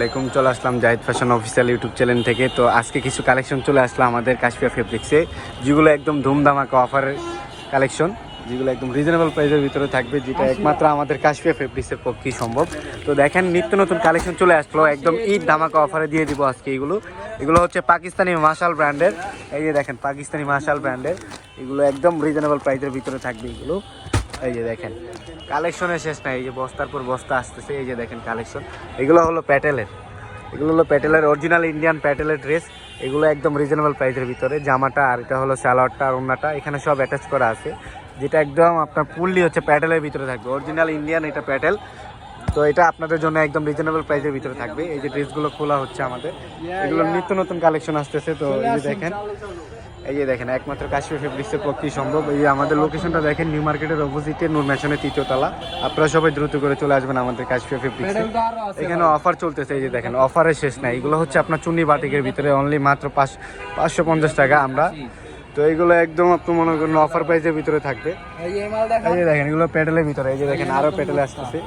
আসসালামাইকুম, চলে আসলাম Jahid fashion official YouTube channel থেকে। তো আজকে কিছু কালেকশন চলে আসলো আমাদের কাশফিয়া ফেব্রিক্সে, যেগুলো একদম ধুমধামাকা অফারের কালেকশন, যেগুলো একদম রিজনেবল প্রাইসের ভিতরে থাকবে, যেটা একমাত্র আমাদের কাশফিয়া ফেব্রিক্সের পক্ষেই সম্ভব। তো দেখেন, নিত্য নতুন কালেকশন চলে আসলো, একদম ঈদ ধামাকা অফারে দিয়ে দিব আজকে। এগুলো হচ্ছে পাকিস্তানি মাশাল ব্র্যান্ডের। এই যে দেখেন, পাকিস্তানি মাশাল ব্র্যান্ডের এগুলো একদম রিজনেবল প্রাইসের ভিতরে থাকবে এগুলো। এই যে দেখেন, কালেকশনের শেষ নাই, এই যে বস্তার পর বস্তা আসতেছে। এই যে দেখেন কালেকশন, এগুলো হলো প্যাটেলের অরিজিনাল ইন্ডিয়ান প্যাটেলের ড্রেস। এগুলো একদম রিজনেবল প্রাইসের ভিতরে, জামাটা আর এটা হলো সালোয়ারটা আর ওড়নাটা এখানে সব অ্যাটাচ করা আছে, যেটা একদম আপনার ফুললি হচ্ছে প্যাটেলের ভিতরে থাকবে, অরিজিনাল ইন্ডিয়ান এটা প্যাটেল। তো এটা আপনাদের জন্য একদম রিজনেবল প্রাইসের ভিতরে থাকবে। এই যে ড্রেসগুলো খোলা হচ্ছে আমাদের, এগুলো নিত্য নতুন কালেকশন আসতেছে। তো এই যে দেখেন একমাত্র কাশফিয়া ফেব্রিক্সের পক্ষেই সম্ভব। এই যে আমাদের লোকেশনটা দেখেন, নিউ মার্কেটের অপোজিটে নূর ম্যানশনের 3য় তলা। আপনারা সবাই দ্রুত করে চলে আসবেন আমাদের কাশফিয়া ফেব্রিক্সে। এখানে অফার চলতেছে, এই যে দেখেন অফারের শেষ নাই। এগুলো হচ্ছে আপনার চুন্নি বাটিকের ভিতরে অনলি মাত্র 550 টাকা আমরা। তো এইগুলো একদম আপনি মনে করেন অফার প্রাইসের ভিতরে থাকবে। এই যে দেখেন এগুলো প্যাটেলের ভিতরে, এই যে দেখেন আরো প্যাটেলে আসতেছে।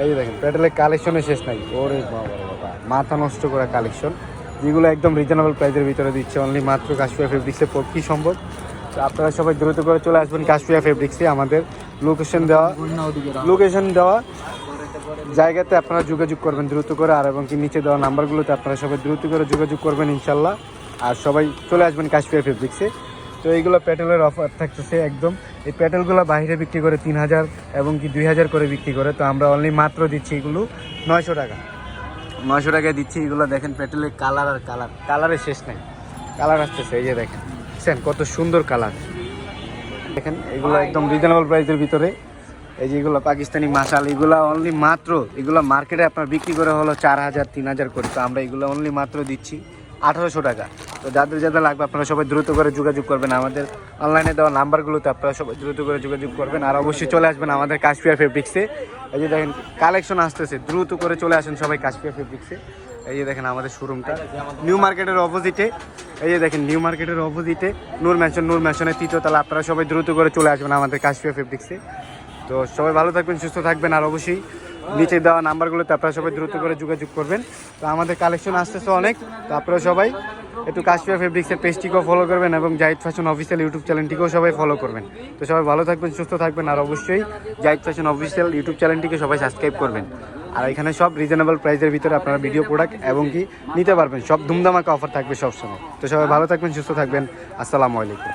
এই যে দেখেন প্যাটেলের কালেকশনের শেষ নাই। ওরে বাবা, মাথা নষ্ট করা কালেকশন, যেগুলো একদম রিজনেবল প্রাইসের ভিতরে দিচ্ছে অনলি মাত্র কাশফিয়া ফেব্রিক্সের পক্ষেই সম্ভব। তো আপনারা সবাই দ্রুত করে চলে আসবেন কাশফিয়া ফেব্রিক্সে। আমাদের লোকেশন দেওয়া জায়গাতে আপনারা যোগাযোগ করবেন দ্রুত করে, আর এবং কি নিচে দেওয়া নাম্বারগুলোতে আপনারা সবাই দ্রুত করে যোগাযোগ করবেন ইনশাল্লাহ। আর সবাই চলে আসবেন কাশফিয়া ফেব্রিক্সে। তো এইগুলো প্যাটেলের অফার থাকতেছে একদম। এই প্যাটেলগুলো বাইরে বিক্রি করে 3000 এবং কি 2000 করে বিক্রি করে। তো আমরা অনলি মাত্র দিচ্ছি এগুলো 900 টাকায় দিচ্ছি। এগুলো দেখেন প্যাটেলের কালার আর কালারের শেষ নাই, কালার আসতেছে। এই যে দেখেন কত সুন্দর কালার দেখেন, এগুলো একদম রিজনেবল প্রাইসের ভিতরে। এই যে এগুলো পাকিস্তানি মাশাল, এগুলো অনলি মাত্র, এগুলো মার্কেটে আপনার বিক্রি করে হলো 4000 3000 করে। তো আমরা এগুলো অনলি মাত্র দিচ্ছি 1800 টাকা। তো যাদের লাগবে আপনারা সবাই দ্রুত করে যোগাযোগ করবেন আমাদের অনলাইনে দেওয়া নাম্বারগুলোতে, আপনারা সবাই দ্রুত করে যোগাযোগ করবেন। আর অবশ্যই চলে আসবেন আমাদের কাশফিয়া ফেব্রিক্সে। এই যে দেখেন কালেকশন আসতেছে, দ্রুত করে চলে আসেন সবাই কাশফিয়া ফেব্রিক্সে। এই যে দেখেন আমাদের শোরুমটা নিউ মার্কেটের অপোজিটে। এই যে দেখেন নিউ মার্কেটের অপোজিটে নূর ম্যানশনের 3য় তলা। আপনারা সবাই দ্রুত করে চলে আসবেন আমাদের কাশফিয়া ফেব্রিক্সে। তো সবাই ভালো থাকবেন, সুস্থ থাকবেন, আর অবশ্যই নিচে দেওয়া নাম্বারগুলোতে আপনারা সবাই দ্রুত করে যোগাযোগ করবেন। তো আমাদের কালেকশন আসতেছে অনেক। তো আপনারা সবাই একটু কাশফিয়া ফেব্রিক্সের পেজটিকেও ফলো করবেন এবং জাহিদ ফ্যাশন অফিসিয়াল ইউটিউব চ্যানেলটিকেও সবাই ফলো করবেন। তো সবাই ভালো থাকবেন, সুস্থ থাকবেন, আর অবশ্যই জাহিদ ফ্যাশন অফিসিয়াল ইউটিউব চ্যানেলটিকে সবাই সাবস্ক্রাইব করবেন। আর এখানে সব রিজনেবল প্রাইসের ভিতরে আপনারা ভিডিও প্রোডাক্ট এবং কি নিতে পারবেন, সব ধুমধামাকা অফার থাকবে সবসময়। তো সবাই ভালো থাকবেন, সুস্থ থাকবেন, আসসালামু আলাইকুম।